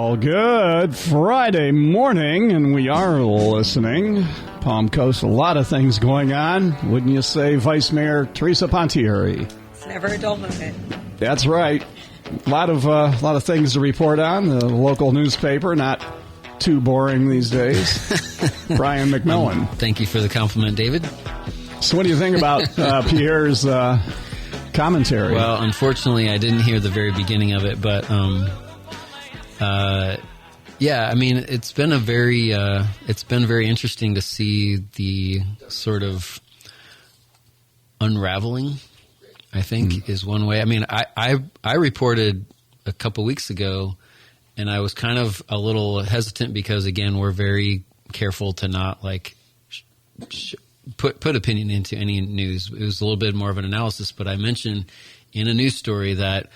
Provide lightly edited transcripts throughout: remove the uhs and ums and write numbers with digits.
Well, good Friday morning, and we are listening. Palm Coast, a lot of things going on. Wouldn't you say, Vice Mayor Teresa Pontieri? It's never a dull moment. That's right. A lot of things to report on. The local newspaper, not too boring these days. Brian McMillan. Thank you for the compliment, David. So what do you think about Pierre's commentary? Well, unfortunately, I didn't hear the very beginning of it, but yeah, I mean, it's been very interesting to see the sort of unraveling, I think, is one way. I mean, I reported a couple weeks ago, and I was kind of a little hesitant because, again, we're very careful to not like put opinion into any news. It was a little bit more of an analysis, but I mentioned in a news story that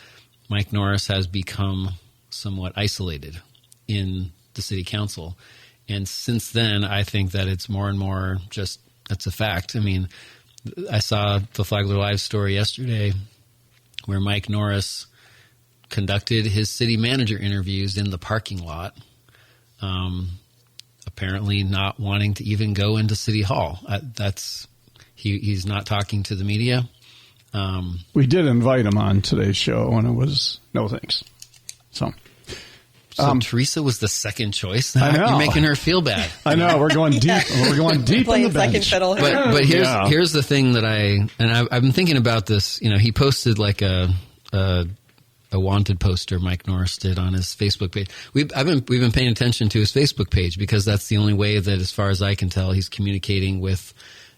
Mike Norris has become somewhat isolated in the city council. And since then, I think that it's more and more just, that's a fact. I mean, I saw the Flagler Live story yesterday where Mike Norris conducted his city manager interviews in the parking lot, apparently not wanting to even go into City Hall. He's not talking to the media. We did invite him on today's show, and it was no thanks. So Teresa was the second choice. I know. You're making her feel bad. I know. We're going deep. Yeah. We're going deep in the bench. Fiddle. But here's the thing that I've been thinking about this. You know, he posted like a wanted poster Mike Norris did on his Facebook page. We've been paying attention to his Facebook page because that's the only way that, as far as I can tell, he's communicating with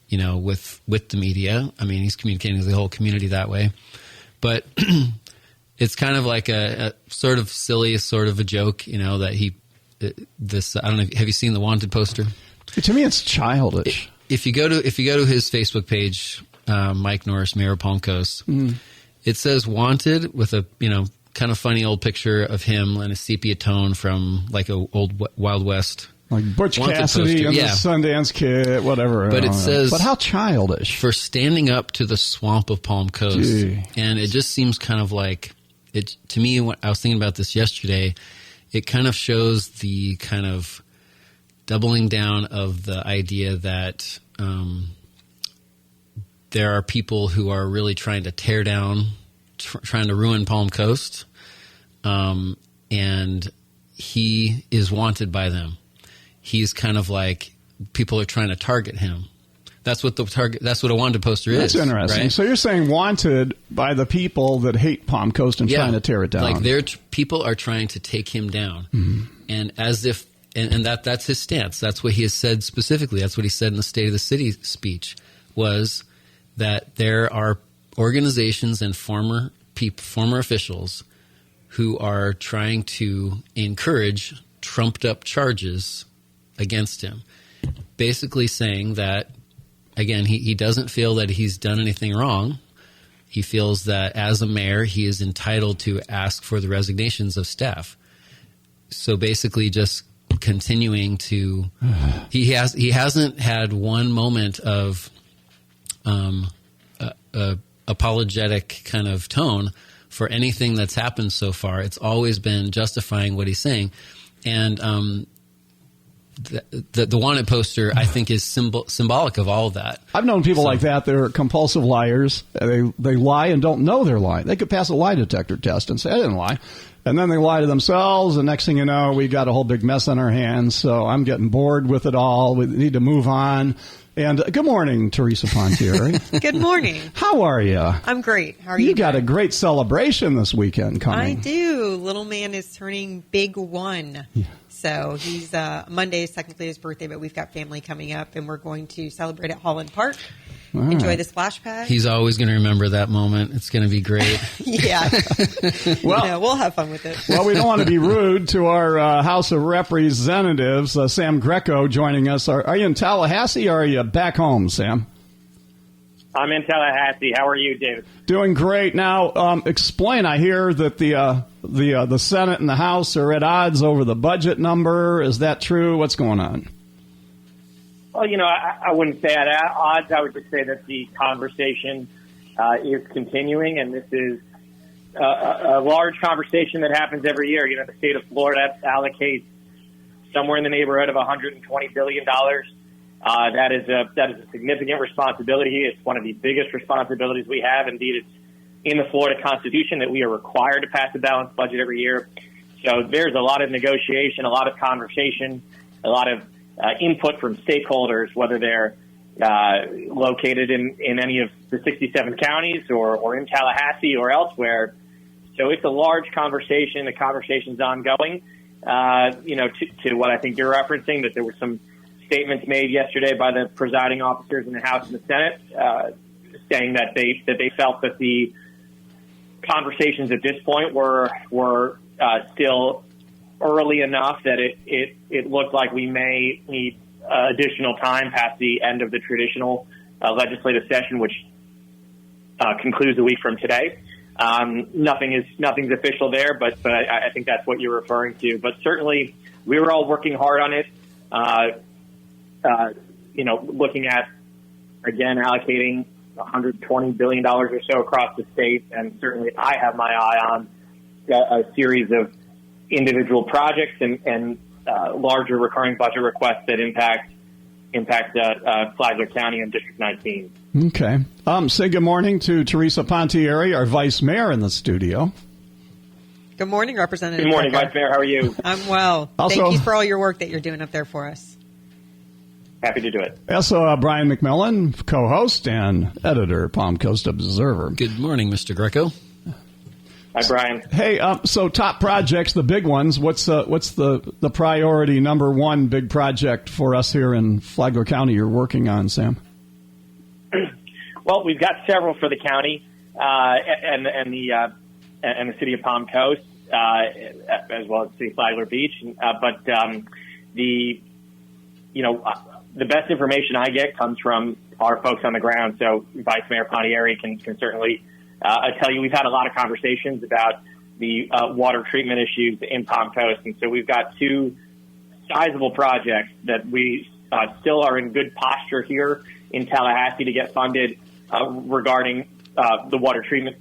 the media. I mean, he's communicating with the whole community that way. But it's kind of like a sort of silly, sort of a joke, you know, that I don't know. Have you seen the wanted poster? To me, it's childish. If you go to his Facebook page, Mike Norris, Mayor of Palm Coast, it says wanted with a, you know, kind of funny old picture of him in a sepia tone from like a old Wild West. Like Butch Cassidy and the Sundance Kid, whatever. But it says, but how childish. For standing up to the swamp of Palm Coast. Gee. And it just seems kind of like, it to me, when I was thinking about this yesterday, it kind of shows the kind of doubling down of the idea that there are people who are really trying to tear down, trying to ruin Palm Coast, and he is wanted by them. He's kind of like, people are trying to target him. That's what that's what a wanted poster is. That's interesting. Right? So you're saying wanted by the people that hate Palm Coast and trying to tear it down. Like people are trying to take him down. Mm-hmm. And as if, and that's his stance. That's what he has said specifically. That's what he said in the State of the City speech, was that there are organizations and former officials who are trying to encourage trumped up charges against him. Basically saying that, again, he doesn't feel that he's done anything wrong. He feels that as a mayor, he is entitled to ask for the resignations of staff. So basically just continuing to, he hasn't had one moment of apologetic kind of tone for anything that's happened so far. It's always been justifying what he's saying. And the wanted poster, I think, is symbolic of all of that. I've known people like that. They're compulsive liars. They lie and don't know they're lying. They could pass a lie detector test and say, I didn't lie. And then they lie to themselves, and next thing you know, we got a whole big mess on our hands, so I'm getting bored with it all. We need to move on. And good morning, Teresa Pontieri. Good morning. How are you? I'm great. How are you? You got a great celebration this weekend coming. I do. Little man is turning big 1. Yeah. So he's Monday is technically his birthday, but we've got family coming up, and we're going to celebrate at Holland Park. Enjoy the splash pad. He's always going to remember that moment. It's going to be great. Yeah. Well, we'll have fun with it. Well, we don't want to be rude to our House of Representatives. Sam Greco joining us. Are you in Tallahassee or are you back home, Sam? I'm in Tallahassee. How are you, David? Doing great. Now, explain. I hear that the Senate and the House are at odds over the budget number. Is that true? What's going on? Well, I wouldn't say at odds. I would just say that the conversation is continuing, and this is a large conversation that happens every year. You know, the state of Florida allocates somewhere in the neighborhood of $120 billion. That is a significant responsibility. It's one of the biggest responsibilities we have. Indeed, it's in the Florida Constitution that we are required to pass a balanced budget every year. So there's a lot of negotiation, a lot of conversation, a lot of input from stakeholders, whether they're located in any of the 67 counties or in Tallahassee or elsewhere. So it's a large conversation. The conversation's ongoing. To what I think you're referencing, that there were some statements made yesterday by the presiding officers in the House and the Senate saying that they felt that the conversations at this point were still early enough that it looked like we may need additional time past the end of the traditional legislative session, which concludes a week from today. Nothing's official there, but I think that's what you're referring to. But certainly, we were all working hard on it. Looking at again allocating $120 billion or so across the state, and certainly I have my eye on a series of individual projects and larger recurring budget requests that impact Flagler County and District 19. Okay. Say good morning to Teresa Pontieri, our vice mayor in the studio. Good morning, Representative. Good morning, Becker. Vice Mayor. How are you? I'm well. Also, thank you for all your work that you're doing up there for us. Happy to do it. Also, Brian McMillan, co-host and editor, Palm Coast Observer. Good morning, Mr. Greco. Hi, Brian. Hey, so top projects, the big ones. What's the priority number one big project for us here in Flagler County you're working on, Sam? Well, we've got several for the county and the city of Palm Coast, as well as the city of Flagler Beach. But the best information I get comes from our folks on the ground. So Vice Mayor Pontieri can certainly tell you we've had a lot of conversations about the water treatment issues in Palm Coast. And so we've got two sizable projects that we still are in good posture here in Tallahassee to get funded regarding the water treatment,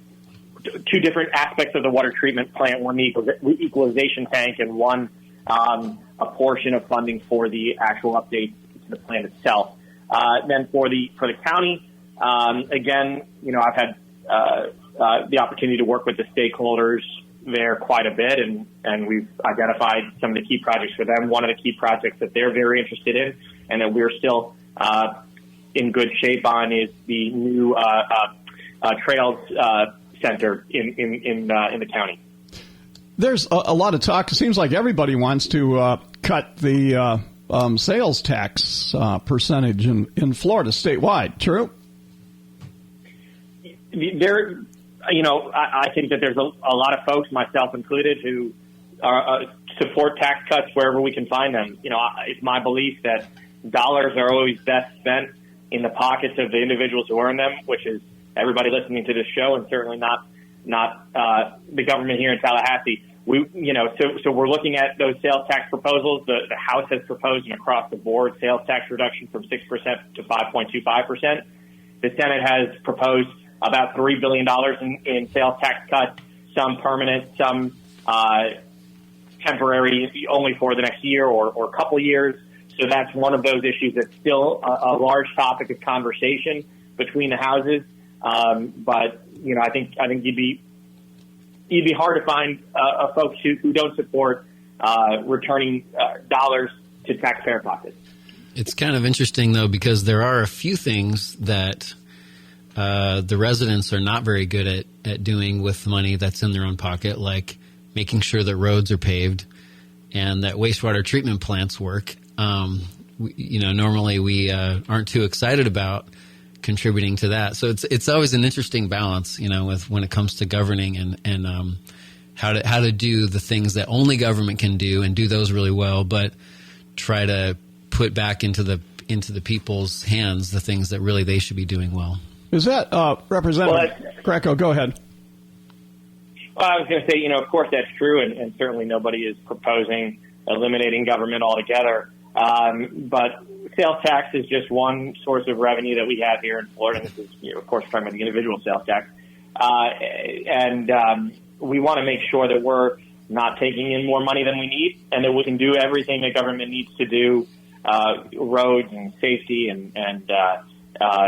two different aspects of the water treatment plant, one the equalization tank and one a portion of funding for the actual update to the plant itself. Then for the county, again, I've had the opportunity to work with the stakeholders there quite a bit, and we've identified some of the key projects for them. One of the key projects that they're very interested in and that we're still in good shape on is the new Trails Center in the county. There's a lot of talk. It seems like everybody wants to cut the sales tax percentage in Florida statewide. True? I think that there's a lot of folks, myself included, who support tax cuts wherever we can find them. It's my belief that dollars are always best spent in the pockets of the individuals who earn them, which is everybody listening to this show, and certainly not the government here in Tallahassee. So we're looking at those sales tax proposals. The House has proposed an across-the-board sales tax reduction from 6% to 5.25%. The Senate has proposed about $3 billion in sales tax cuts, some permanent, some temporary, only for the next year or a couple years. So that's one of those issues that's still a large topic of conversation between the houses. But I think you'd be hard to find folks who don't support returning dollars to taxpayer pockets. It's kind of interesting, though, because there are a few things that the residents are not very good at doing with money that's in their own pocket, like making sure that roads are paved and that wastewater treatment plants work. Normally we aren't too excited about contributing to that. So it's always an interesting balance, with when it comes to governing and how to do the things that only government can do and do those really well, but try to put back into the people's hands the things that really they should be doing well. Is that Representative Greco? Go ahead. Well, I was going to say, of course that's true, and certainly nobody is proposing eliminating government altogether. But sales tax is just one source of revenue that we have here in Florida. This is, of course, talking about the individual sales tax. and we want to make sure that we're not taking in more money than we need, and that we can do everything that government needs to do, roads and safety and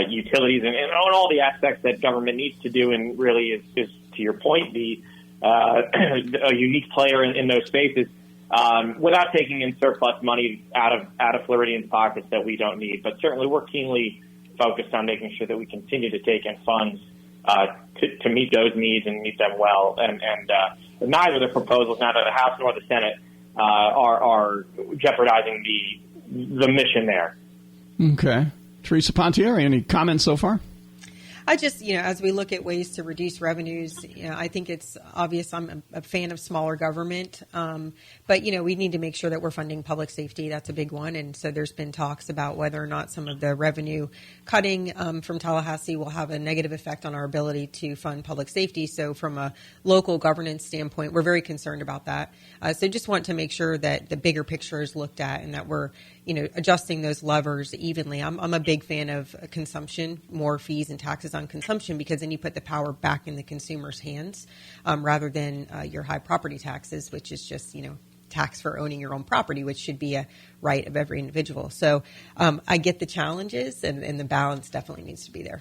utilities and all the aspects that government needs to do, and really is to your point, be a unique player in those spaces, without taking in surplus money out of Floridians' pockets that we don't need. But certainly we're keenly focused on making sure that we continue to take in funds to meet those needs and meet them well. And neither the proposals, neither the House nor the Senate, are jeopardizing the mission there. Okay. Teresa Pontieri, any comments so far? I just, as we look at ways to reduce revenues, I think it's obvious I'm a fan of smaller government. But, we need to make sure that we're funding public safety. That's a big one. And so there's been talks about whether or not some of the revenue cutting from Tallahassee will have a negative effect on our ability to fund public safety. So from a local governance standpoint, we're very concerned about that. So just want to make sure that the bigger picture is looked at and that we're adjusting those levers evenly. I'm a big fan of consumption, more fees and taxes on consumption, because then you put the power back in the consumer's hands, rather than your high property taxes, which is just, tax for owning your own property, which should be a right of every individual. So I get the challenges, and the balance definitely needs to be there.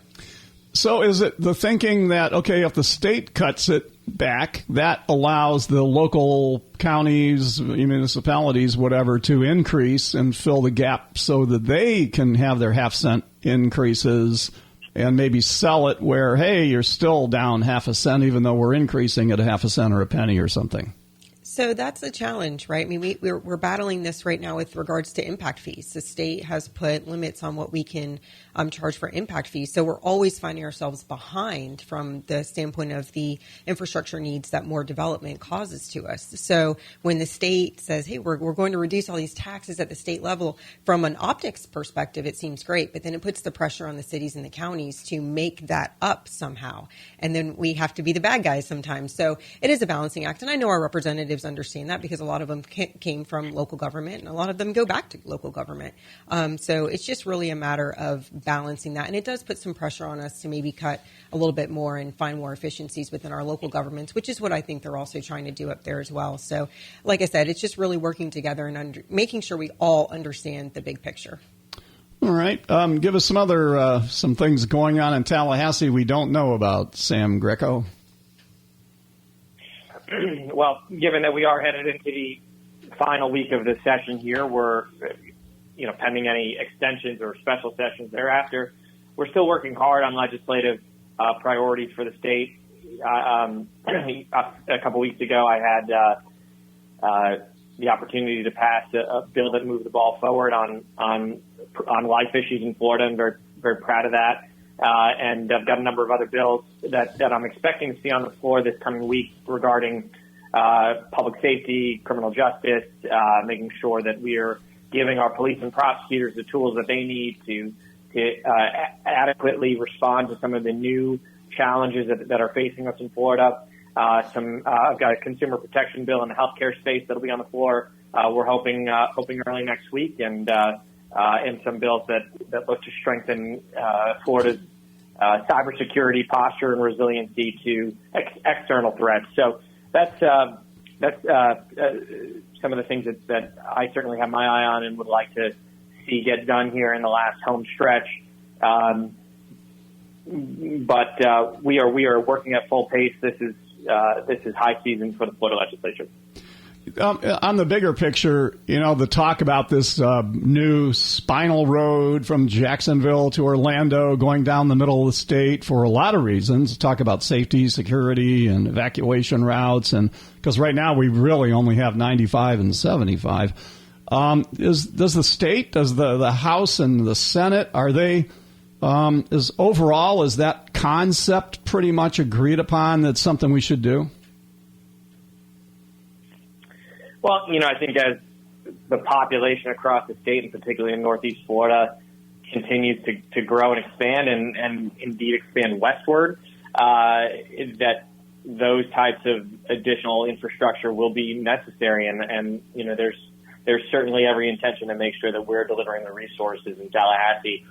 So is it the thinking that, okay, if the state cuts it back, that allows the local counties, municipalities, whatever, to increase and fill the gap so that they can have their half-cent increases and maybe sell it where, hey, you're still down half a cent even though we're increasing at a half a cent or a penny or something? So that's a challenge, right? I mean, we're battling this right now with regards to impact fees. The state has put limits on what we can charge for impact fees. So we're always finding ourselves behind from the standpoint of the infrastructure needs that more development causes to us. So when the state says, hey, we're going to reduce all these taxes at the state level, from an optics perspective, it seems great. But then it puts the pressure on the cities and the counties to make that up somehow. And then we have to be the bad guys sometimes. So it is a balancing act. And I know our representatives understand that, because a lot of them came from local government and a lot of them go back to local government. So it's just really a matter of balancing that. And it does put some pressure on us to maybe cut a little bit more and find more efficiencies within our local governments, which is what I think they're also trying to do up there as well. So like I said, it's just really working together and making sure we all understand the big picture. All right. Give us some other some things going on in Tallahassee we don't know about, Sam Greco. Well, given that we are headed into the final week of the session here, we're, pending any extensions or special sessions thereafter, we're still working hard on legislative priorities for the state. A couple weeks ago, I had the opportunity to pass a bill that moved the ball forward on life issues in Florida. I'm very, very proud of that. And I've got a number of other bills that I'm expecting to see on the floor this coming week regarding public safety, criminal justice, making sure that we are giving our police and prosecutors the tools that they need to adequately respond to some of the new challenges that are facing us in Florida. I've got a consumer protection bill in the healthcare space that'll be on the floor. We're hoping early next week, and some bills that look to strengthen Florida's cybersecurity posture and resiliency to external threats. So that's some of the things that I certainly have my eye on and would like to see get done here in the last home stretch. But we are working at full pace. This is high season for the Florida legislature. On the bigger picture, the talk about this new spinal road from Jacksonville to Orlando going down the middle of the state for a lot of reasons. Talk about safety, security, and evacuation routes. And because right now we really only have 95 and 75. Does the state, does the House and the Senate, are they, is that concept pretty much agreed upon? That's something we should do? Well, I think as the population across the state, and particularly in Northeast Florida, continues to grow and expand and indeed expand westward, that those types of additional infrastructure will be necessary. And there's certainly every intention to make sure that we're delivering the resources in Tallahassee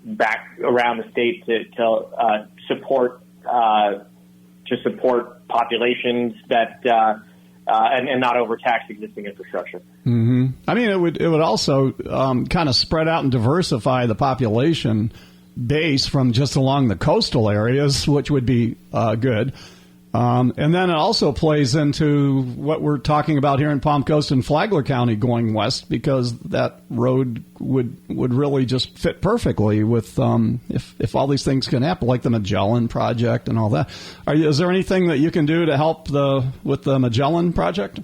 back around the state to support to support populations that and not overtax existing infrastructure. Mm-hmm. I mean, it would also kind of spread out and diversify the population base from just along the coastal areas, which would be good. And then it also plays into what we're talking about here in Palm Coast and Flagler County going west, because that road would really just fit perfectly with if all these things can happen, like the Magellan Project and all that. Is there anything that you can do to help with the Magellan Project?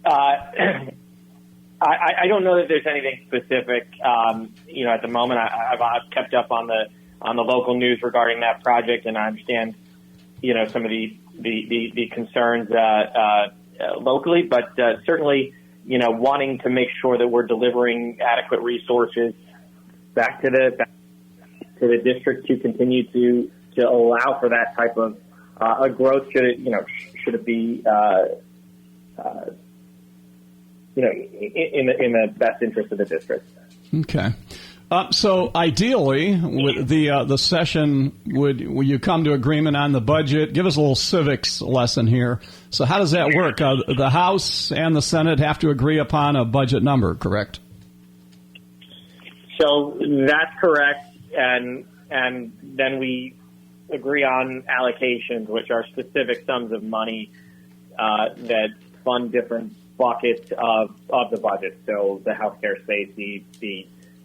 I don't know that there's anything specific. At the moment, I've kept up on the local news regarding that project, and I understand, some of the concerns locally, but certainly, wanting to make sure that we're delivering adequate resources back to the district to continue to allow for that type of a growth. Should it be in the best interest of the district? Okay. So ideally, with the session, would you come to agreement on the budget? Give us a little civics lesson here. So how does that work? The House and the Senate have to agree upon a budget number, correct? So that's correct, and then we agree on allocations, which are specific sums of money that fund different buckets of the budget. So the healthcare space, the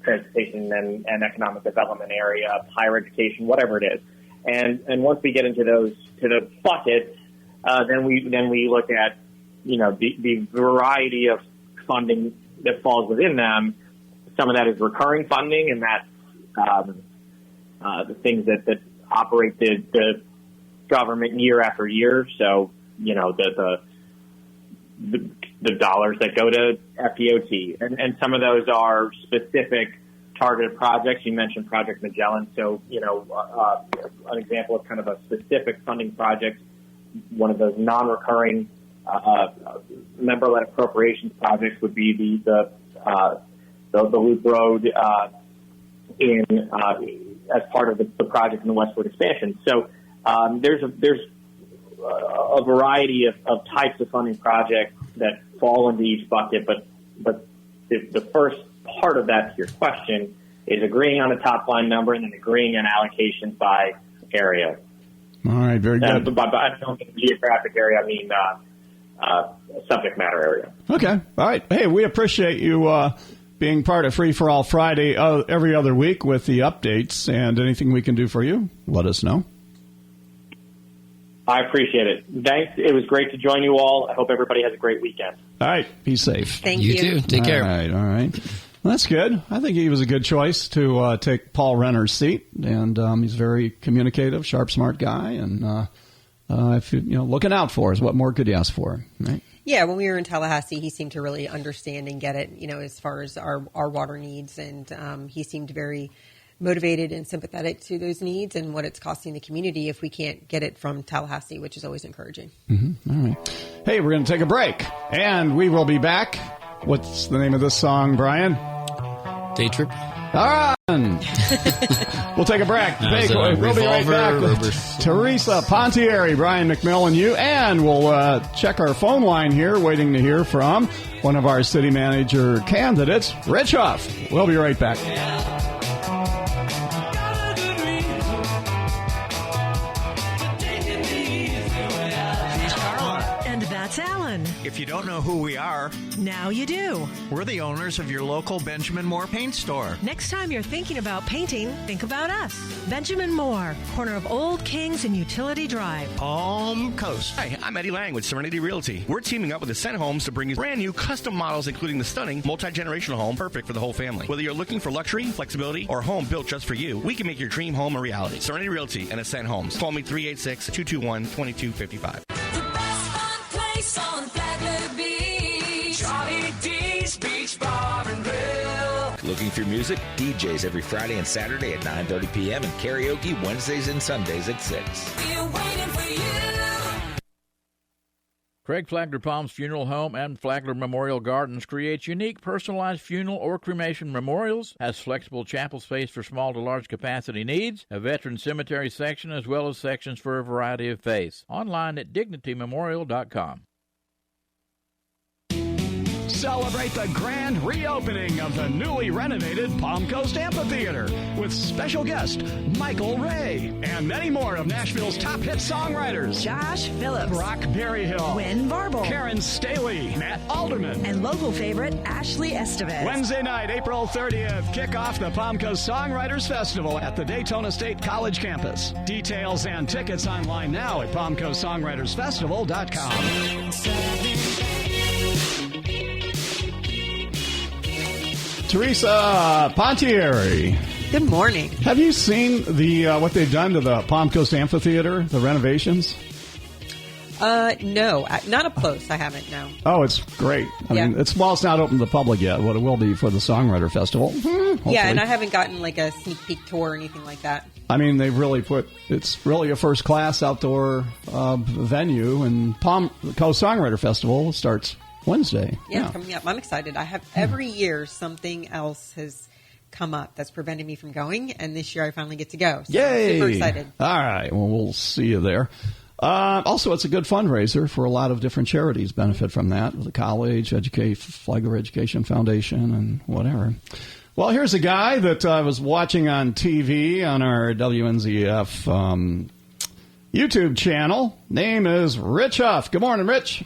transportation and economic development area, higher education, whatever it is. And once we get into the buckets, then we look at, the variety of funding that falls within them. Some of that is recurring funding, and that's the things that operate the government year after year. So, the dollars that go to FDOT. And some of those are specific targeted projects. You mentioned Project Magellan. So, an example of kind of a specific funding project, one of those non-recurring member-led appropriations projects would be the Loop Road as part of the project in the westward expansion. So there's a variety of types of funding projects that fall into each bucket, but the first part of that, to your question, is agreeing on a top line number and then agreeing on allocations by area. All right, very good. But I don't mean geographic area, I mean subject matter area. Okay, all right. Hey, we appreciate you being part of Free for All Friday every other week with the updates, and anything we can do for you, let us know. I appreciate it. Thanks. It was great to join you all. I hope everybody has a great weekend. All right. Be safe. Thank you. You too. Take care. All right. Well, that's good. I think he was a good choice to take Paul Renner's seat, and he's a very communicative, sharp, smart guy, and if looking out for us. What more could you ask for, right? Yeah, when we were in Tallahassee, he seemed to really understand and get it, as far as our water needs, and he seemed very motivated and sympathetic to those needs and what it's costing the community if we can't get it from Tallahassee, which is always encouraging. Mm-hmm. All right. Hey, we're going to take a break, and we will be back. What's the name of this song, Brian? Day Trip. All right. We'll take a break. We'll be right back with Teresa Pontieri, Brian McMillan, you, and we'll check our phone line here, waiting to hear from one of our city manager candidates, Rich Huff. We'll be right back. If you don't know who we are, now you do. We're the owners of your local Benjamin Moore paint store. Next time you're thinking about painting, think about us. Benjamin Moore, corner of Old Kings and Utility Drive, Palm Coast. Hi, I'm Eddie Lang with Serenity Realty. We're teaming up with Ascent Homes to bring you brand new custom models, including the stunning multi-generational home, perfect for the whole family. Whether you're looking for luxury, flexibility, or a home built just for you, we can make your dream home a reality. Serenity Realty and Ascent Homes. Call me 386-221-2255. On Flagler Beach, Charlie D's Beach Bar and Grill. Looking for music? DJs every Friday and Saturday at 9:30 p.m. and karaoke Wednesdays and Sundays at 6. We're waiting for you. Craig Flagler Palms Funeral Home and Flagler Memorial Gardens creates unique personalized funeral or cremation memorials, has flexible chapel space for small to large capacity needs, a veteran cemetery section, as well as sections for a variety of faiths. Online at dignitymemorial.com. Celebrate the grand reopening of the newly renovated Palm Coast Amphitheater with special guest Michael Ray and many more of Nashville's top hit songwriters. Josh Phillips, Brock Berryhill, Wynn Varble, Karen Staley, Matt Alderman, and local favorite Ashley Estevez. Wednesday night, April 30th, kick off the Palm Coast Songwriters Festival at the Daytona State College campus. Details and tickets online now at palmcoastsongwritersfestival.com. Teresa Pontieri. Good morning. Have you seen the what they've done to the Palm Coast Amphitheater, the renovations? No, not up close. I haven't, no. Oh, it's great. I mean, it's not open to the public yet, but it will be for the Songwriter Festival. Yeah, and I haven't gotten like a sneak peek tour or anything like that. I mean, they've really it's really a first-class outdoor venue, and Palm Coast Songwriter Festival starts Wednesday. Yeah, it's coming up. I'm excited. I have every year something else has come up that's prevented me from going, and this year I finally get to go. So Yay! I'm super excited. All right. Well, we'll see you there. Also, it's a good fundraiser for a lot of different charities benefit from that. The college, Flagler Education Foundation, and whatever. Well, here's a guy that I was watching on TV on our WNZF YouTube channel. Name is Rich Huff. Good morning, Rich.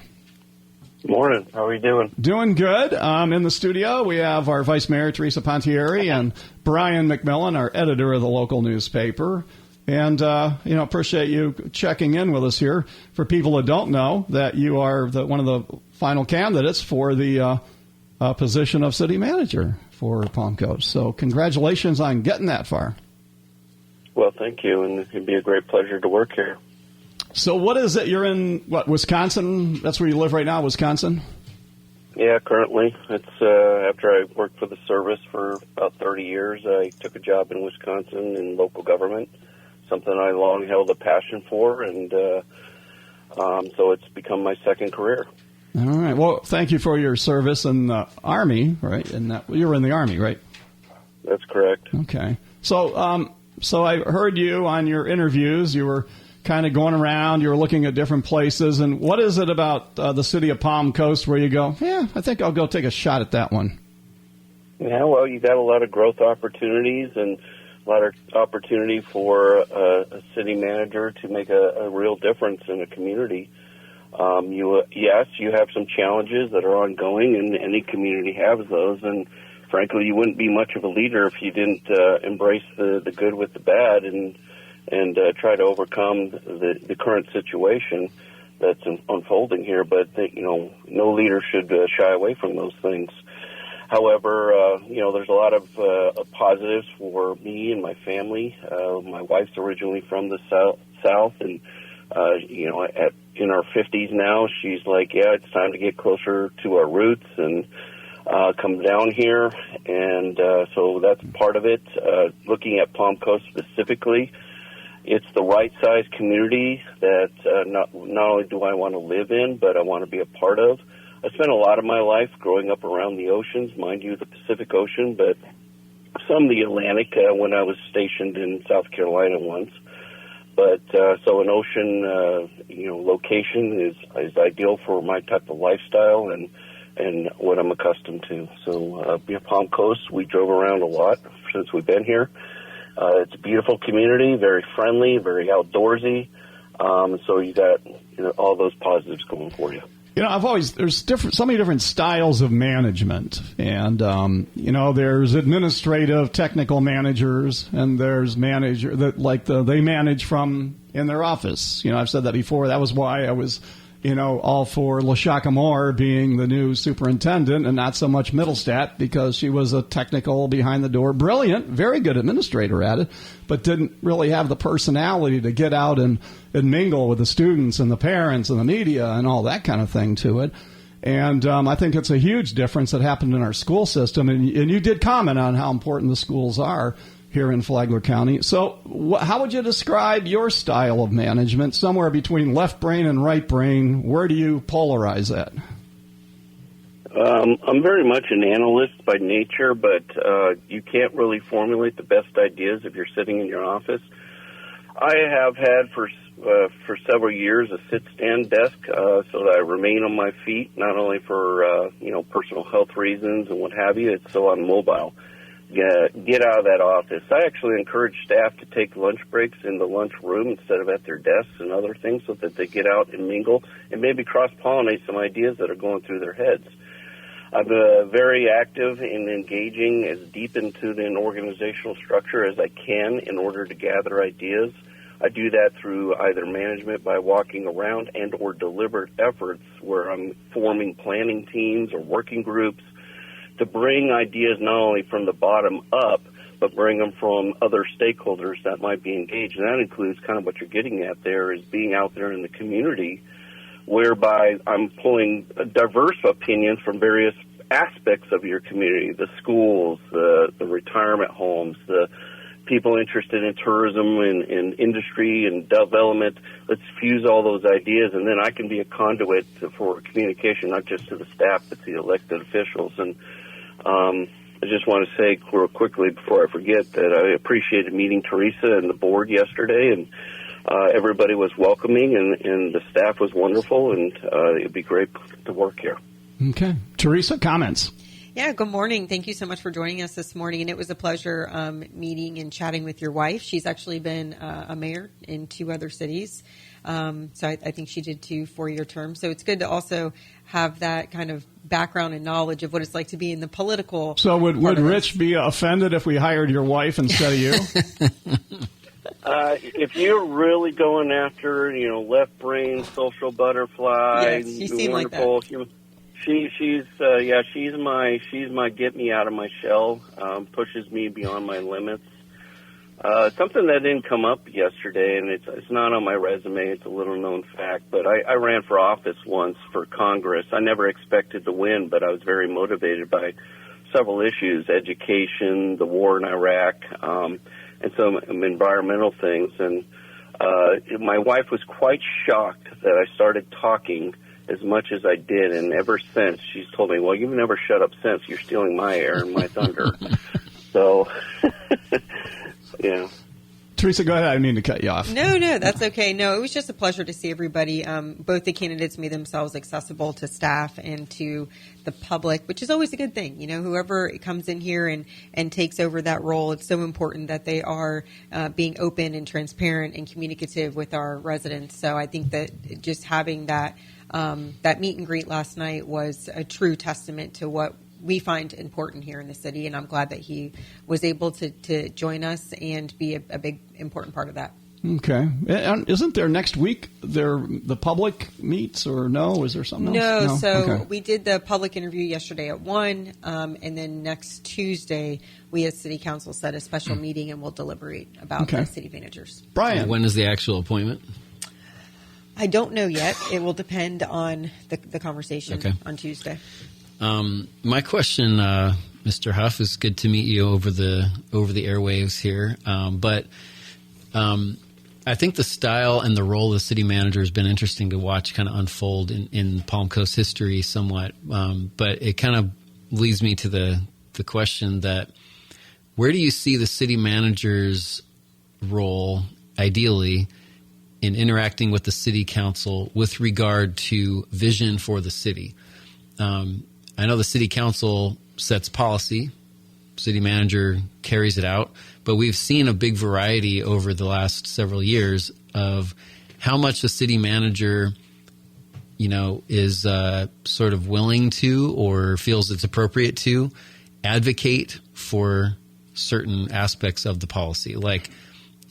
Good morning. How are you doing? Doing good. In the studio, we have our Vice Mayor, Teresa Pontieri, and Brian McMillan, our editor of the local newspaper. And, appreciate you checking in with us here. For people that don't know, that you are one of the final candidates for the position of city manager for Palm Coast. So congratulations on getting that far. Well, thank you, and it'd be a great pleasure to work here. So what is it? You're in, Wisconsin? That's where you live right now, Wisconsin? Yeah, currently. It's after I worked for the service for about 30 years, I took a job in Wisconsin in local government, something I long held a passion for, and so it's become my second career. All right. Well, thank you for your service in the Army, right? And you were in the Army, right? That's correct. Okay. So, so I heard you on your interviews. You were kind of going around. You were looking at different places. And what is it about the city of Palm Coast where you go, yeah, I think I'll go take a shot at that one? Yeah, well, you got a lot of growth opportunities and a lot of opportunity for a city manager to make a real difference in a community. Yes, you have some challenges that are ongoing, and any community has those. And frankly, you wouldn't be much of a leader if you didn't embrace the good with the bad and try to overcome the current situation that's unfolding here. But no leader should shy away from those things. However, there's a lot of positives for me and my family. My wife's originally from the South, and in our 50s now, she's like, yeah, it's time to get closer to our roots and come down here. And so that's part of it. Looking at Palm Coast specifically, it's the right-sized community that not only do I want to live in, but I want to be a part of. I spent a lot of my life growing up around the oceans, mind you, the Pacific Ocean, but some the Atlantic when I was stationed in South Carolina once. But so an ocean, location is ideal for my type of lifestyle and what I'm accustomed to. So Palm Coast, we drove around a lot since we've been here. It's a beautiful community, very friendly, very outdoorsy. So you got all those positives going for you. There's so many different styles of management, and there's administrative, technical managers, and there's manager that they manage from in their office. I've said that before. That was why I was, all for LaShaka Moore being the new superintendent, and not so much Middlestat, because she was a technical, behind the door, brilliant, very good administrator at it, but didn't really have the personality to get out and mingle with the students and the parents and the media and all that kind of thing to it. And I think it's a huge difference that happened in our school system. And you did comment on how important the schools are. here in Flagler County. So how would you describe your style of management? Somewhere between left brain and right brain. Where do you polarize that? I'm very much an analyst by nature, but you can't really formulate the best ideas if you're sitting in your office. I have had for several years a sit-stand desk so that I remain on my feet, not only for personal health reasons and what have you. It's so I'm mobile. Get out of that office. I actually encourage staff to take lunch breaks in the lunch room instead of at their desks and other things, so that they get out and mingle and maybe cross-pollinate some ideas that are going through their heads. I'm very active in engaging as deep into an organizational structure as I can in order to gather ideas. I do that through either management by walking around and or deliberate efforts where I'm forming planning teams or working groups to bring ideas not only from the bottom up, but bring them from other stakeholders that might be engaged. And that includes kind of what you're getting at there, is being out there in the community, whereby I'm pulling diverse opinions from various aspects of your community, the schools, the retirement homes, the people interested in tourism and industry and development. Let's fuse all those ideas, and then I can be a conduit for communication, not just to the staff, but to the elected officials. And I just want to say real quickly before I forget that I appreciated meeting Teresa and the board yesterday, and everybody was welcoming, and the staff was wonderful, and it'd be great to work here. Okay. Teresa, comments? Yeah, good morning. Thank you so much for joining us this morning. And it was a pleasure meeting and chatting with your wife. She's actually been a mayor in 2 other cities. So I think she did 2 4-year terms. So it's good to also have that kind of background and knowledge of what it's like to be in the political. So would Rich be offended if we hired your wife instead of you? If you're really going after, left brain, social butterfly, yes, you seem wonderful, like that. She's my get me out of my shell, pushes me beyond my limits. Something that didn't come up yesterday, and it's not on my resume, it's a little known fact, but I ran for office once for Congress. I never expected to win, but I was very motivated by several issues: education, the war in Iraq, and some environmental things. And my wife was quite shocked that I started talking as much as I did, and ever since she's told me, well, you've never shut up since. You're stealing my air and my thunder. So, yeah. Teresa, go ahead. I didn't mean to cut you off. No, that's okay. No, it was just a pleasure to see everybody. Both the candidates made themselves accessible to staff and to the public, which is always a good thing. Whoever comes in here and takes over that role, it's so important that they are being open and transparent and communicative with our residents. So I think that just having that meet and greet last night was a true testament to what we find important here in the city, and I'm glad that he was able to join us and be a big, important part of that. Okay. And isn't there next week the public meets, or no? Is there something else? No, so okay. We did the public interview yesterday at 1, and then next Tuesday we as City Council set a special meeting, and we'll deliberate about the city managers. Brian. When is the actual appointment? I don't know yet. It will depend on the conversation on Tuesday. My question, Mr. Huff, is good to meet you over the airwaves here. But I think the style and the role of the city manager has been interesting to watch kind of unfold in Palm Coast history somewhat. But it kind of leads me to the question that where do you see the city manager's role ideally in interacting with the city council with regard to vision for the city? I know the city council sets policy, city manager carries it out, but we've seen a big variety over the last several years of how much the city manager, is sort of willing to or feels it's appropriate to advocate for certain aspects of the policy, like,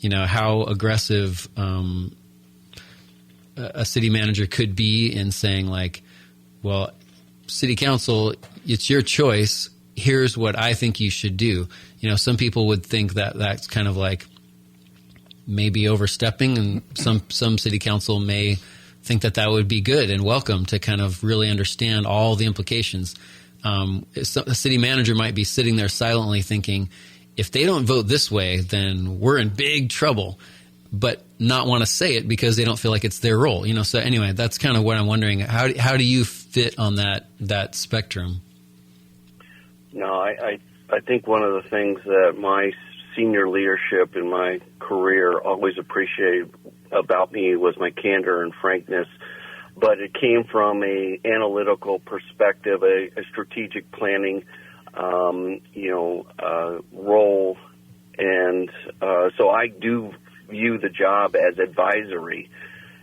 how aggressive a city manager could be in saying, like, well, city council, it's your choice. Here's what I think you should do. Some people would think that that's kind of like maybe overstepping, and some city council may think that would be good and welcome to kind of really understand all the implications. A city manager might be sitting there silently thinking, if they don't vote this way, then we're in big trouble, but not want to say it because they don't feel like it's their role. So anyway, that's kind of what I'm wondering. How do you fit on that spectrum? No, I think one of the things that my senior leadership in my career always appreciated about me was my candor and frankness, but it came from a analytical perspective, a strategic planning, role, and so I do view the job as advisory,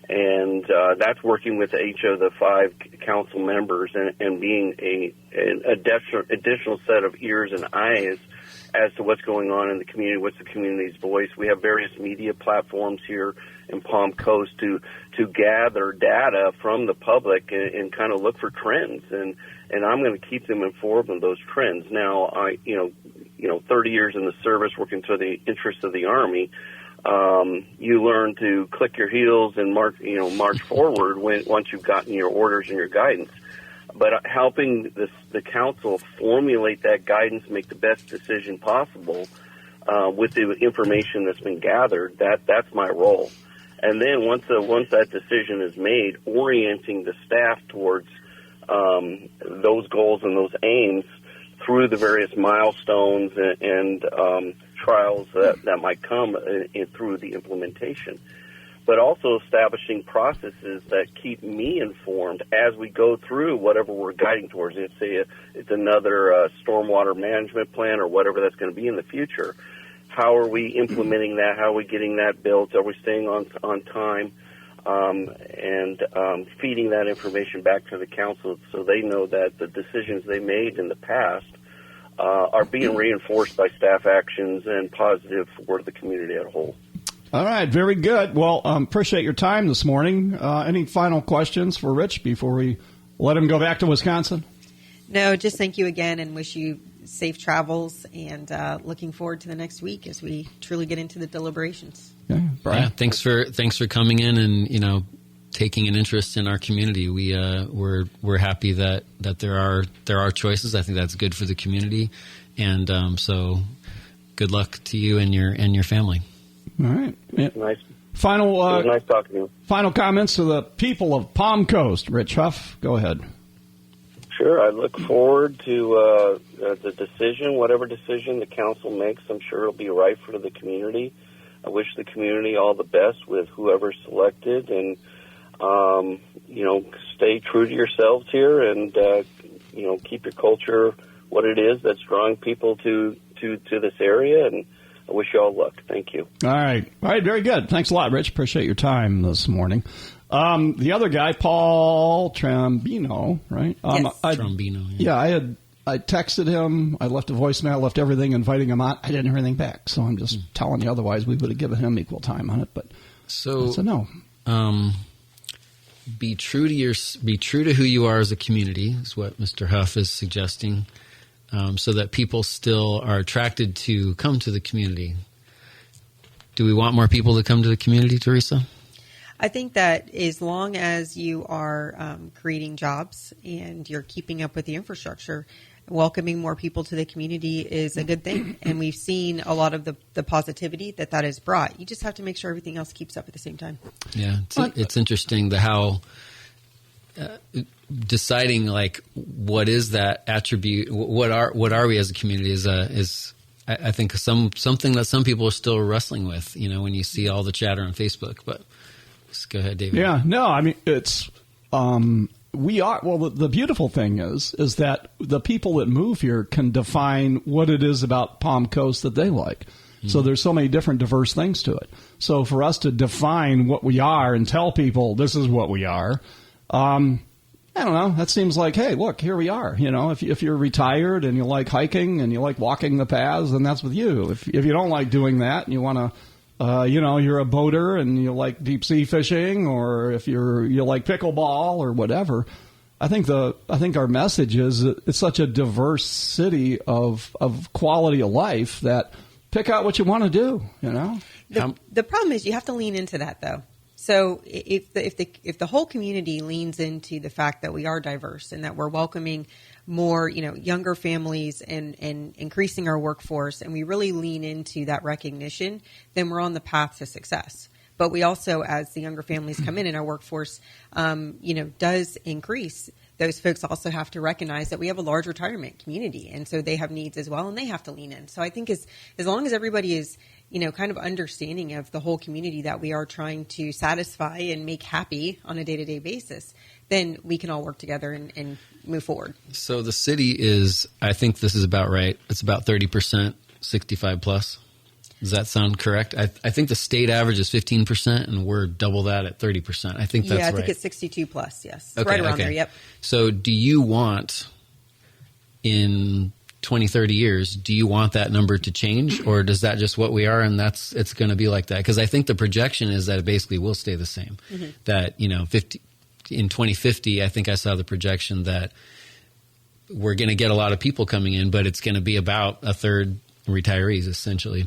and that's working with each of the 5 council members and being an additional set of ears and eyes as to what's going on in the community, what's the community's voice. We have various media platforms here in Palm Coast to gather data from the public and kind of look for trends, and I'm going to keep them informed of those trends. Now, 30 years in the service, working to the interests of the Army, you learn to click your heels and march forward once you've gotten your orders and your guidance. But helping the council formulate that guidance, make the best decision possible with the information that's been gathered, that's my role. And then once that decision is made, orienting the staff towards those goals and those aims through the various milestones and trials that might come through the implementation. But also establishing processes that keep me informed as we go through whatever we're guiding towards. It's another stormwater management plan or whatever that's going to be in the future. How are we implementing that? How are we getting that built? Are we staying on time? And feeding that information back to the council so they know that the decisions they made in the past are being reinforced by staff actions and positive for the community as a whole. All right, very good. Well, appreciate your time this morning. Any final questions for Rich before we let him go back to Wisconsin? No, just thank you again and wish you safe travels, and looking forward to the next week as we truly get into the deliberations. Yeah, Brian. Yeah, thanks for coming in and taking an interest in our community. We're happy that there are choices. I think that's good for the community, and so good luck to you and your family. All right. Yeah. Nice. Final. It was nice talking to you. Final comments to the people of Palm Coast. Rich Huff, go ahead. Sure. I look forward to the decision, whatever decision the council makes. I'm sure it'll be right for the community. I wish the community all the best with whoever's selected, and stay true to yourselves here, and keep your culture what it is that's drawing people to this area. And I wish you all luck. Thank you. All right, very good. Thanks a lot, Rich. Appreciate your time this morning. The other guy, Paul Trombino, right? Yes. Trombino. Yeah, I texted him. I left a voicemail, left everything, inviting him on. I didn't hear anything back, so I'm just telling you. Otherwise, we would have given him equal time on it. But so no. Be true to who you are as a community is what Mr. Huff is suggesting, so that people still are attracted to come to the community. Do we want more people to come to the community, Teresa? I think that as long as you are creating jobs and you're keeping up with the infrastructure, welcoming more people to the community is a good thing. And we've seen a lot of the positivity that has brought. You just have to make sure everything else keeps up at the same time. Yeah, it's interesting how deciding what is that attribute, what are we as a community is I think something that some people are still wrestling with. When you see all the chatter on Facebook, but. Go ahead, David. Yeah, no, I mean, it's, we are, well, the beautiful thing is that the people that move here can define what it is about Palm Coast that they like. Mm-hmm. So there's so many different diverse things to it. So for us to define what we are and tell people this is what we are, I don't know, that seems like, hey, look, here we are. If you're retired and you like hiking and you like walking the paths, then that's with you. If you don't like doing that and you want to, you're a boater and you like deep sea fishing, or if you like pickleball or whatever. I think our message is that it's such a diverse city of quality of life that pick out what you want to do. The problem is you have to lean into that though. So if the whole community leans into the fact that we are diverse and that we're welcoming more, younger families and increasing our workforce, and we really lean into that recognition, then we're on the path to success. But we also, as the younger families come in and our workforce, does increase, those folks also have to recognize that we have a large retirement community, and so they have needs as well, and they have to lean in. So I think as long as everybody is, kind of understanding of the whole community that we are trying to satisfy and make happy on a day-to-day basis, then we can all work together and move forward. So the city is, I think this is about right. It's about 30%, 65 plus. Does that sound correct? I think the state average is 15%, and we're double that at 30%. I think that's right. Yeah, I think it's 62 plus, yes. Okay, right around there, yep. So do you want, in 20, 30 years, do you want that number to change, or does that just what we are and it's going to be like that? Because I think the projection is that it basically will stay the same. Mm-hmm. That, in 2050, I think I saw the projection that we're going to get a lot of people coming in, but it's going to be about a third retirees, essentially.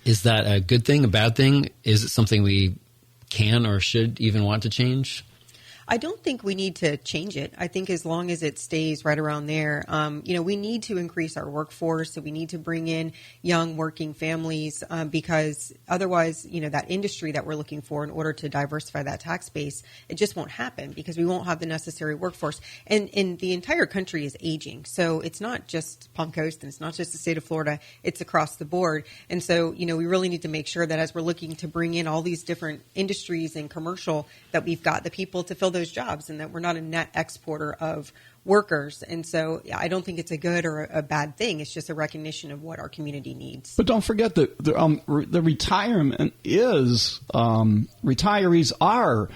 Is that a good thing, a bad thing? Is it something we can or should even want to change? I don't think we need to change it. I think as long as it stays right around there, we need to increase our workforce. So we need to bring in young working families because otherwise, that industry that we're looking for in order to diversify that tax base, it just won't happen because we won't have the necessary workforce. And the entire country is aging. So it's not just Palm Coast and it's not just the state of Florida. It's across the board. And so, we really need to make sure that as we're looking to bring in all these different industries and commercial, that we've got the people to fill those jobs and that we're not a net exporter of workers. And so I don't think it's a good or a bad thing. It's just a recognition of what our community needs. But don't forget that the retirement is retirees are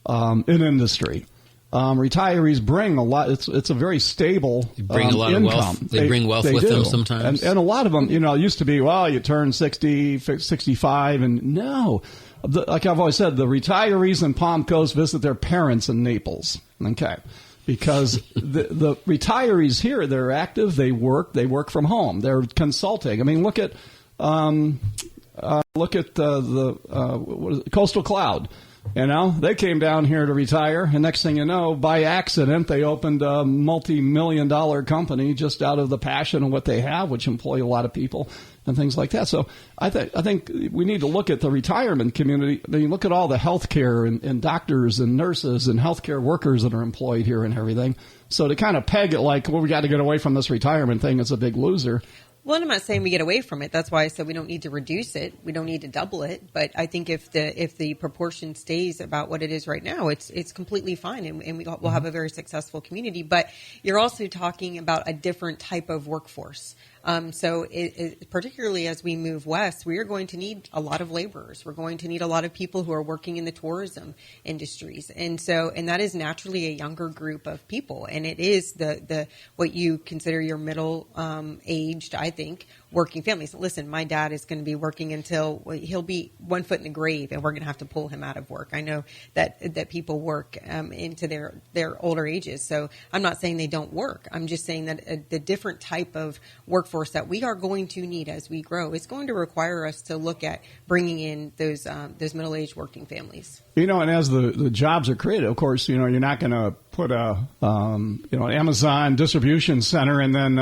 an industry. Retirees bring a lot. It's a very stable bring a lot income. Of wealth. They bring wealth with them sometimes. And a lot of them, it used to be, you turn 60, 65, and no. Like I've always said, the retirees in Palm Coast visit their parents in Naples. Okay. Because the retirees here, they're active, they work from home, they're consulting. I mean, look at the Coastal Cloud. They came down here to retire, and next thing you know, by accident, they opened a multi-million-dollar company just out of the passion of what they have, which employ a lot of people and things like that. So I think we need to look at the retirement community. I mean, look at all the healthcare and doctors and nurses and healthcare workers that are employed here and everything. So to kind of peg it like, we got to get away from this retirement thing is a big loser. Well, I'm not saying we get away from it. That's why I said we don't need to reduce it. We don't need to double it. But I think if the proportion stays about what it is right now, it's completely fine, and we'll have a very successful community. But you're also talking about a different type of workforce. So particularly as we move west, we are going to need a lot of laborers. We're going to need a lot of people who are working in the tourism industries. And that is naturally a younger group of people. And it is the what you consider your middle aged, I think, working families. Listen, my dad is going to be working until he'll be 1 foot in the grave, and we're going to have to pull him out of work. I know that people work into their older ages. So I'm not saying they don't work. I'm just saying that the different type of workforce that we are going to need as we grow is going to require us to look at bringing in those middle-aged working families. And as the jobs are created, of course, you're not going to put an Amazon distribution center and then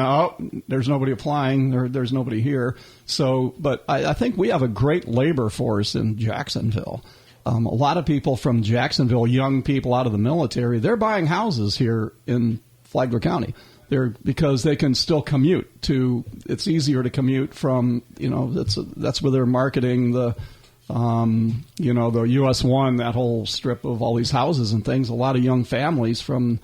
there's nobody applying or there's nobody here. So, but I think we have a great labor force in Jacksonville. A lot of people from Jacksonville, young people out of the military, they're buying houses here in Flagler County. Because they can still commute to. It's easier to commute from. That's where they're marketing the US 1, that whole strip of all these houses and things. A lot of young families from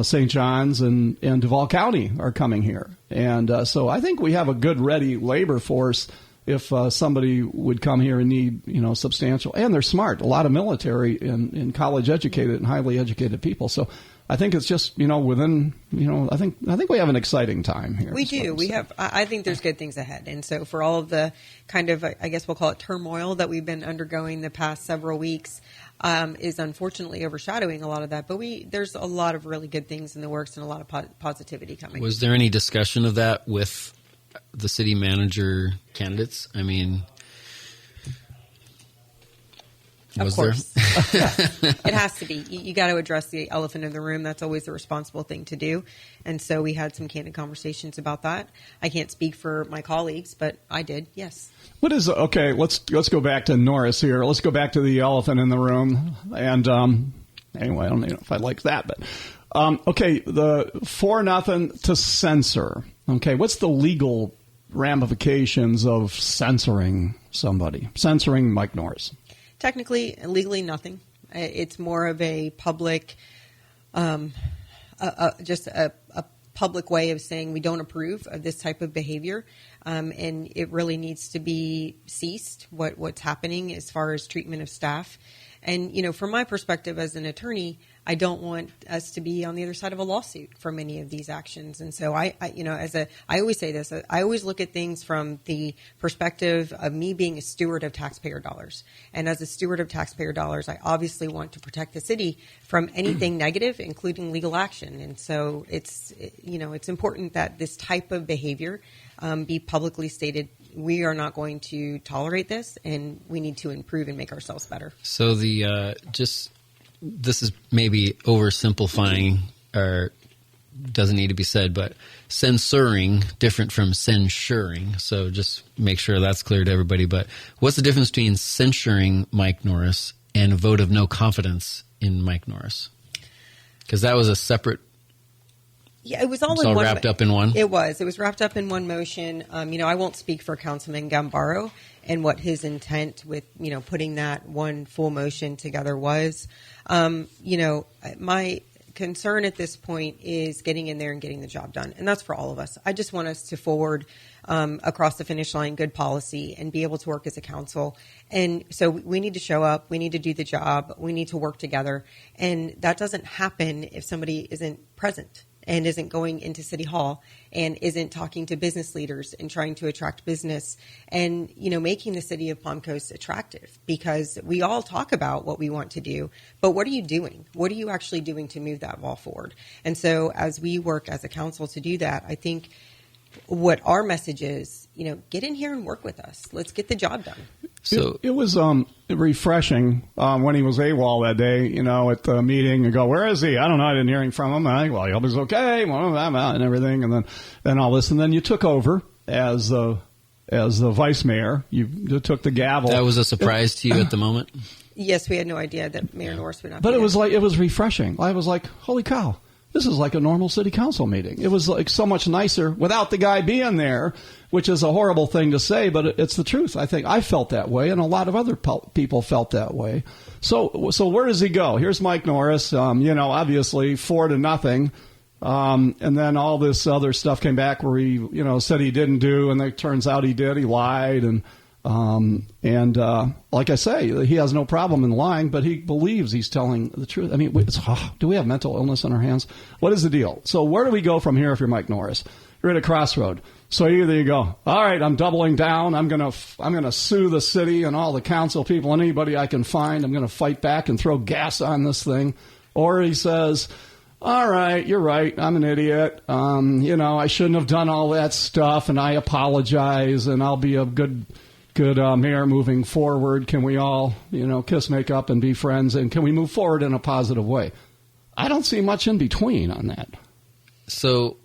St. John's and Duval County are coming here. And so I think we have a good, ready labor force if somebody would come here and need, substantial. And they're smart. A lot of military and college-educated and highly educated people. So I think it's just, within, I think we have an exciting time here. We do. I think there's good things ahead. And so for all of the kind of, I guess we'll call it turmoil that we've been undergoing the past several weeks, is unfortunately overshadowing a lot of that. But there's a lot of really good things in the works and a lot of positivity coming. Was there any discussion of that with the city manager candidates? I mean, Of course. It has to be. You got to address the elephant in the room. That's always the responsible thing to do. And so we had some candid conversations about that. I can't speak for my colleagues, but I did, yes. What is, okay, let's go back to Norris here. Let's go back to the elephant in the room. And anyway, I don't know if I like that, but okay, the 4-0 to censor. Okay, what's the legal ramifications of censoring somebody, censoring Mike Norris? Technically, legally, nothing. It's more of a public, just a public way of saying we don't approve of this type of behavior, and it really needs to be ceased. What's happening as far as treatment of staff, and from my perspective as an attorney, I don't want us to be on the other side of a lawsuit for many of these actions. And so I always say this, I always look at things from the perspective of me being a steward of taxpayer dollars. And as a steward of taxpayer dollars, I obviously want to protect the city from anything negative, including legal action. And so it's important that this type of behavior be publicly stated. We are not going to tolerate this, and we need to improve and make ourselves better. So this is maybe oversimplifying or doesn't need to be said, but censoring different from censuring. So just make sure that's clear to everybody. But what's the difference between censuring Mike Norris and a vote of no confidence in Mike Norris? Because that was a separate. Yeah, it was all wrapped up in one. It was wrapped up in one motion. I won't speak for Councilman Gambaro and what his intent with putting that one full motion together was. My concern at this point is getting in there and getting the job done, and that's for all of us. I just want us to forward across the finish line good policy and be able to work as a council. And so we need to show up. We need to do the job. We need to work together, and that doesn't happen if somebody isn't present and isn't going into City Hall and isn't talking to business leaders and trying to attract business and, making the city of Palm Coast attractive, because we all talk about what we want to do, but what are you doing? What are you actually doing to move that ball forward? And so as we work as a council to do that, I think what our message is, get in here and work with us. Let's get the job done. So it was refreshing when he was AWOL that day, at the meeting, and go, where is he? I don't know. I didn't hear him from him. I hope he's okay, and everything, and then all this, and then you took over as the vice mayor. You took the gavel. That was a surprise to you at the moment. Yes, we had no idea that Mayor Norris would not. But be it was refreshing. I was like, holy cow. This is like a normal city council meeting. It was like so much nicer without the guy being there, which is a horrible thing to say, but it's the truth. I think I felt that way, and a lot of other people felt that way. So where does he go? Here's Mike Norris, obviously 4-0. And then all this other stuff came back where he, said he didn't do, and it turns out he did. He lied, and like I say, he has no problem in lying, but he believes he's telling the truth. I mean, do we have mental illness on our hands? What is the deal? So where do we go from here if you're Mike Norris? You're at a crossroad. So either you go, all right, I'm doubling down. I'm gonna sue the city and all the council people and anybody I can find. I'm gonna fight back and throw gas on this thing. Or he says, all right, you're right. I'm an idiot. I shouldn't have done all that stuff, and I apologize, and I'll be a good mayor moving forward. Can we all, kiss, make up, and be friends? And can we move forward in a positive way? I don't see much in between on that. So,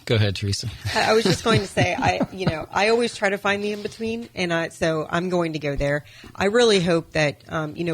go ahead, Teresa. I was just going to say, I always try to find the in between, and so I'm going to go there. I really hope that,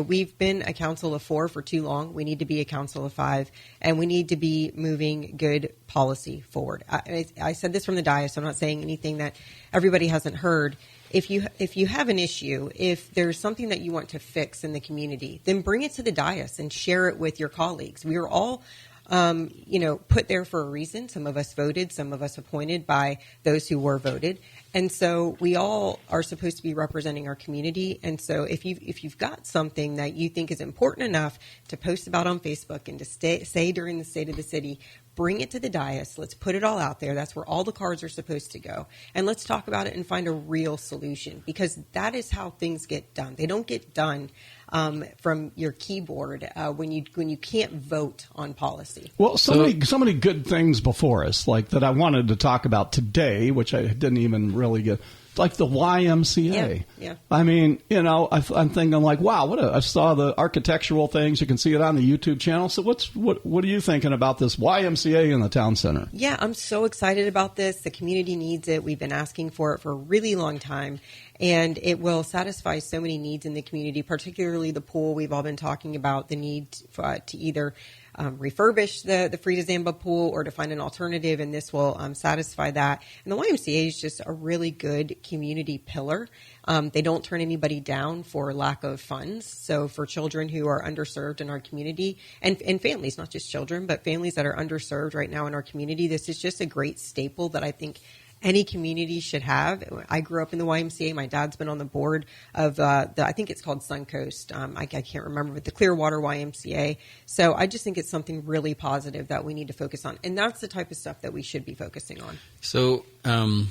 we've been a council of 4 for too long. We need to be a council of 5, and we need to be moving good policy forward. I said this from the dais, so I'm not saying anything that everybody hasn't heard. If you have an issue, if there's something that you want to fix in the community, then bring it to the dais and share it with your colleagues. We are all, put there for a reason. Some of us voted, some of us appointed by those who were voted. And so we all are supposed to be representing our community. And so if you've got something that you think is important enough to post about on Facebook and to say during the State of the City, bring it to the dais. Let's put it all out there. That's where all the cards are supposed to go. And let's talk about it and find a real solution, because that is how things get done. They don't get done from your keyboard when you can't vote on policy. Well, so many good things before us, like that I wanted to talk about today, which I didn't even really get. like the YMCA. Yeah. I mean, I'm thinking like, wow, I saw the architectural things. You can see it on the YouTube channel. So what are you thinking about this YMCA in the town center? Yeah, I'm so excited about this. The community needs it. We've been asking for it for a really long time. And it will satisfy so many needs in the community, particularly the pool. We've all been talking about the need to either refurbish the Frida Zamba pool or to find an alternative, and this will satisfy that. And the YMCA is just a really good community pillar. They don't turn anybody down for lack of funds. So for children who are underserved in our community, and families, not just children, but families that are underserved right now in our community, this is just a great staple that I think any community should have. I grew up in the YMCA. My dad's been on the board of I think it's called Suncoast. I can't remember, but the Clearwater YMCA. So I just think it's something really positive that we need to focus on. And that's the type of stuff that we should be focusing on. So, and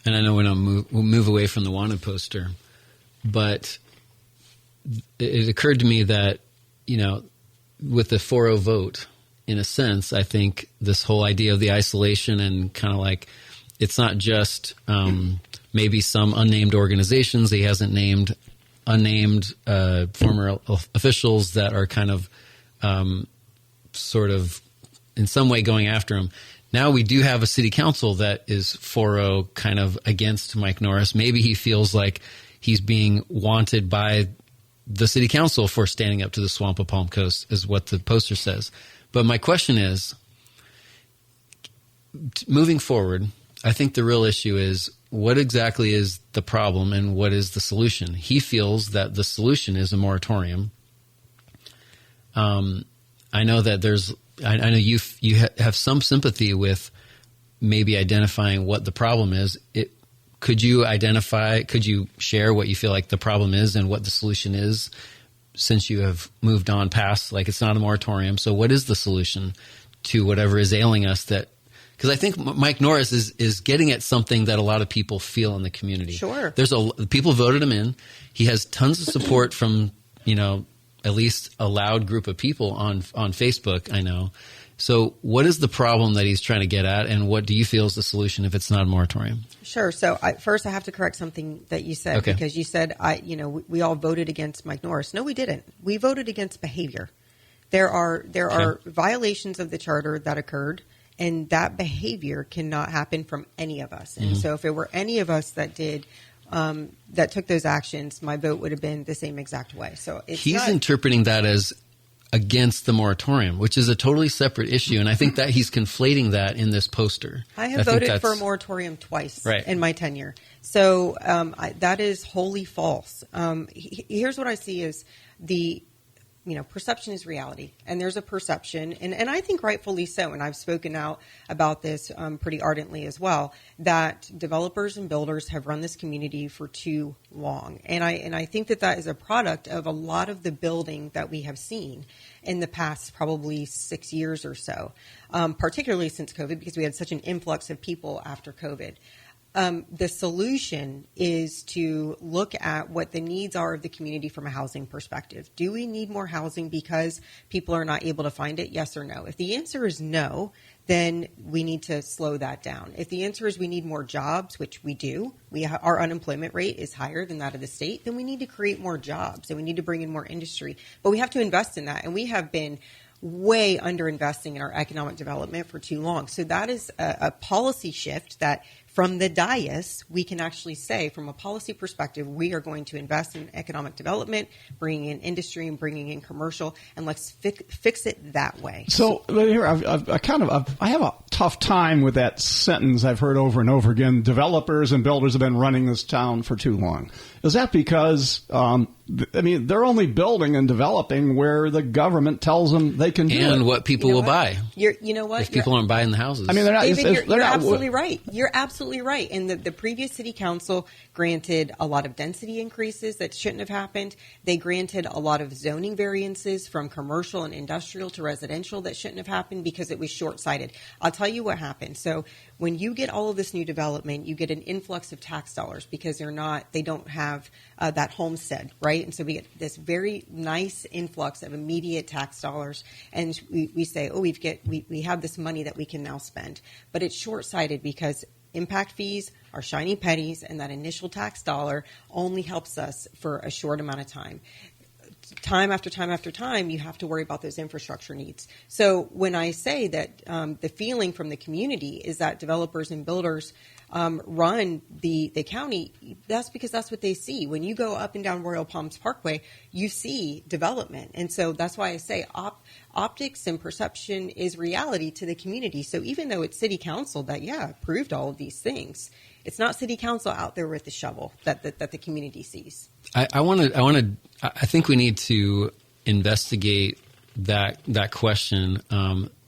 I know we'll move away from the wanted poster, but it occurred to me that, with the 4-0 vote, in a sense, I think this whole idea of the isolation and kind of like, it's not just maybe some unnamed organizations. He hasn't named unnamed former officials that are kind of sort of in some way going after him. Now we do have a city council that is 4-0 kind of against Mike Norris. Maybe he feels like he's being wanted by the city council for standing up to the swamp of Palm Coast, is what the poster says. But my question is, moving forward, I think the real issue is what exactly is the problem and what is the solution? He feels that the solution is a moratorium. I know that I know you have some sympathy with maybe identifying what the problem is. Could you share what you feel like the problem is and what the solution is, since you have moved on past, like, it's not a moratorium. So what is the solution to whatever is ailing us that, because I think Mike Norris is getting at something that a lot of people feel in the community. Sure. People voted him in. He has tons of support from, at least a loud group of people on Facebook, I know. So what is the problem that he's trying to get at, and what do you feel is the solution if it's not a moratorium? Sure. So first I have to correct something that you said, okay, because you said, we all voted against Mike Norris. No, we didn't. We voted against behavior. There are violations of the charter that occurred, and that behavior cannot happen from any of us. And so if it were any of us that did that took those actions, my vote would have been the same exact way. So he's interpreting that as against the moratorium, which is a totally separate issue. And I think that he's conflating that in this poster. I have voted for a moratorium twice in my tenure. So that is wholly false. Here's what I see is perception is reality, and there's a perception, and I think rightfully so, and I've spoken out about this pretty ardently as well, that developers and builders have run this community for too long. And I think that is a product of a lot of the building that we have seen in the past probably 6 years or so, particularly since COVID, because we had such an influx of people after COVID. The solution is to look at what the needs are of the community from a housing perspective. Do we need more housing because people are not able to find it? Yes or no? If the answer is no, then we need to slow that down. If the answer is we need more jobs, which we do, our unemployment rate is higher than that of the state, then we need to create more jobs and we need to bring in more industry. But we have to invest in that, and we have been way underinvesting in our economic development for too long. So that is a policy shift that from the dais, we can actually say, from a policy perspective, we are going to invest in economic development, bringing in industry and bringing in commercial, and let's fix it that way. So here, I have a tough time with that sentence I've heard over and over again. Developers and builders have been running this town for too long. Is that because, they're only building and developing where the government tells them they can do it. And what people will buy. You know what? If people aren't buying the houses. They're not. David, you're absolutely right. You're absolutely right. And the previous city council granted a lot of density increases that shouldn't have happened. They granted a lot of zoning variances from commercial and industrial to residential that shouldn't have happened because it was short-sighted. I'll tell you what happened. So when you get all of this new development, you get an influx of tax dollars because they don't have that homestead, right? And so we get this very nice influx of immediate tax dollars, and we say, we have this money that we can now spend. But it's short-sighted because impact fees are shiny pennies, and that initial tax dollar only helps us for a short amount of time. Time after time after time, you have to worry about those infrastructure needs. So when I say that the feeling from the community is that developers and builders run the county, that's because that's what they see. When you go up and down Royal Palms Parkway, you see development. And so that's why I say optics and perception is reality to the community. So even though it's city council that, approved all of these things, it's not city council out there with the shovel that the community sees. I think we need to investigate that question,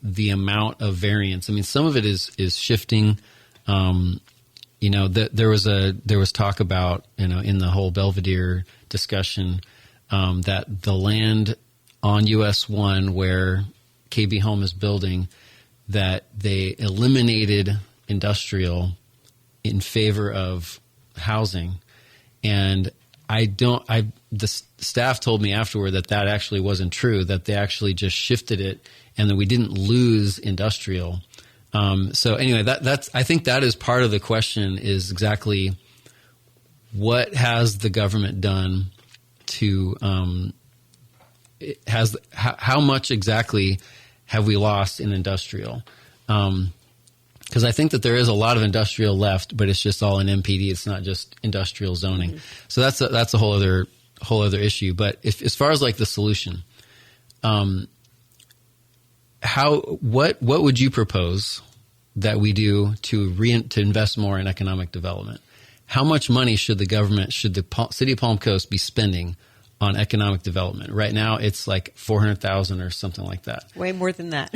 the amount of variance. I mean, some of it is shifting. There was talk about, in the whole Belvedere discussion, that the land on US 1 where KB Home is building, that they eliminated industrial in favor of housing. And the staff told me afterward that actually wasn't true, that they actually just shifted it and that we didn't lose industrial. So anyway, I think that is part of the question, is exactly what has the government done to, how much exactly have we lost in industrial? Because I think that there is a lot of industrial left, but it's just all in MPD. It's not just industrial zoning. Mm-hmm. So that's a whole other issue. But as far as like the solution, what would you propose that we do to invest more in economic development? How much money should the city of Palm Coast be spending on economic development? Right now, it's like $400,000 or something like that. Way more than that.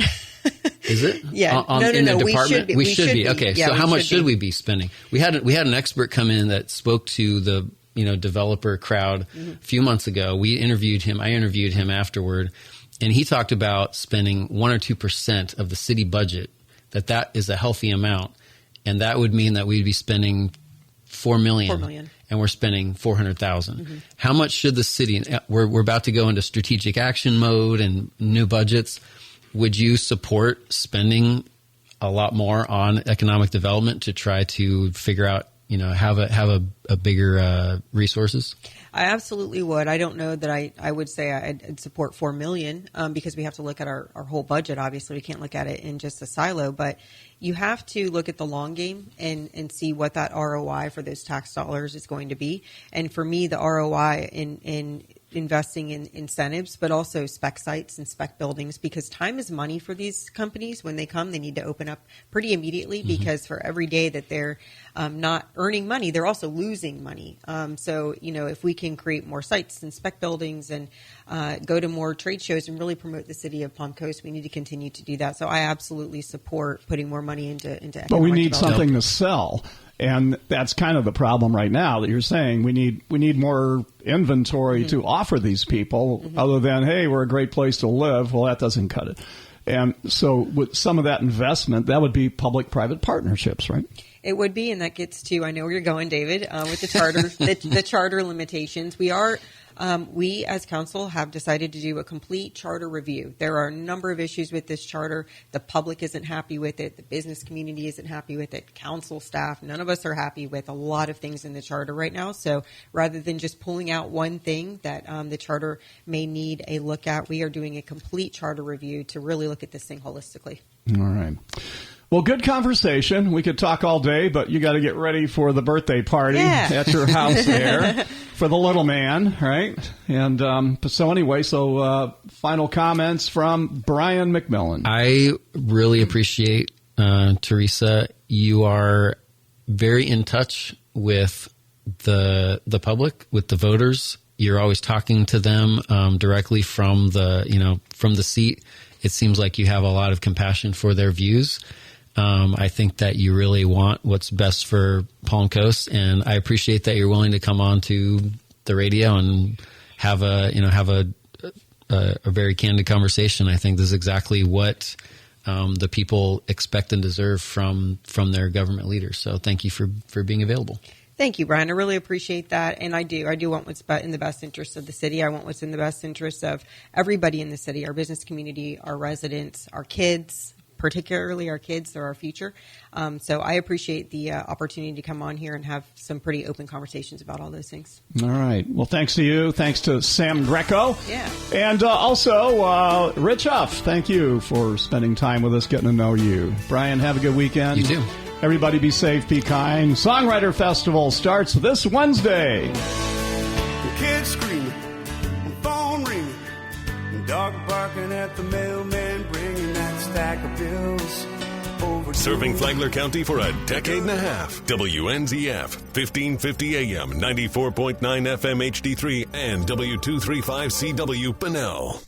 Is it? Yeah. In the department? We should be. Okay. Yeah, so how much should we be spending? We had an expert come in that spoke to the developer crowd a few months ago. I interviewed him afterward, and he talked about spending 1 or 2% of the city budget. That is a healthy amount, and that would mean that we'd be spending $4 million. And we're spending $400,000. Mm-hmm. How much should the city? We're about to go into strategic action mode and new budgets. Would you support spending a lot more on economic development to try to figure out, have a bigger resources? I absolutely would. I don't know that I would say I'd support $4 million because we have to look at our whole budget. Obviously, we can't look at it in just a silo, but you have to look at the long game and see what that ROI for those tax dollars is going to be. And for me, the ROI in investing in incentives, but also spec sites and spec buildings, because time is money for these companies. When they come, they need to open up pretty immediately, because for every day that they're not earning money, they're also losing money. So, if we can create more sites and spec buildings and go to more trade shows and really promote the city of Palm Coast, we need to continue to do that. So I absolutely support putting more money into economic But we need development. something to sell. And that's kind of the problem right now that you're saying we need more inventory to offer these people, other than, hey, we're a great place to live. Well, that doesn't cut it. And so with some of that investment, that would be public-private partnerships, right? It would be, and that gets to, I know where you're going, David, with the charter, the charter limitations. We as council have decided to do a complete charter review. There are a number of issues with this charter. The public isn't happy with it. The business community isn't happy with it. Council staff, none of us are happy with a lot of things in the charter right now. So rather than just pulling out one thing that the charter may need a look at, we are doing a complete charter review to really look at this thing holistically. All right. Well, good conversation. We could talk all day, but you got to get ready for the birthday party at your house there for the little man, right? And so anyway, final comments from Brian McMillan. I really appreciate, Teresa. You are very in touch with the public, with the voters. You're always talking to them directly from the seat. It seems like you have a lot of compassion for their views. I think that you really want what's best for Palm Coast, and I appreciate that you're willing to come on to the radio and have a very candid conversation. I think this is exactly what the people expect and deserve from their government leaders. So thank you for being available. Thank you, Brian. I really appreciate that. And I do want what's in the best interest of the city. I want what's in the best interest of everybody in the city, our business community, our residents, our kids, particularly our kids. They're our future. So I appreciate the opportunity to come on here and have some pretty open conversations about all those things. All right. Well, thanks to you. Thanks to Sam Greco. Yeah. And also, Rich Huff, thank you for spending time with us, getting to know you. Brian, have a good weekend. You too. Everybody be safe, be kind. Songwriter Festival starts this Wednesday. Kids screaming, phone ringing, dog barking at the mailman, bringing that stack of bills. Serving Flagler County for a decade and a half. WNZF, 1550 AM, 94.9 FM HD3, and W235CW Bunnell.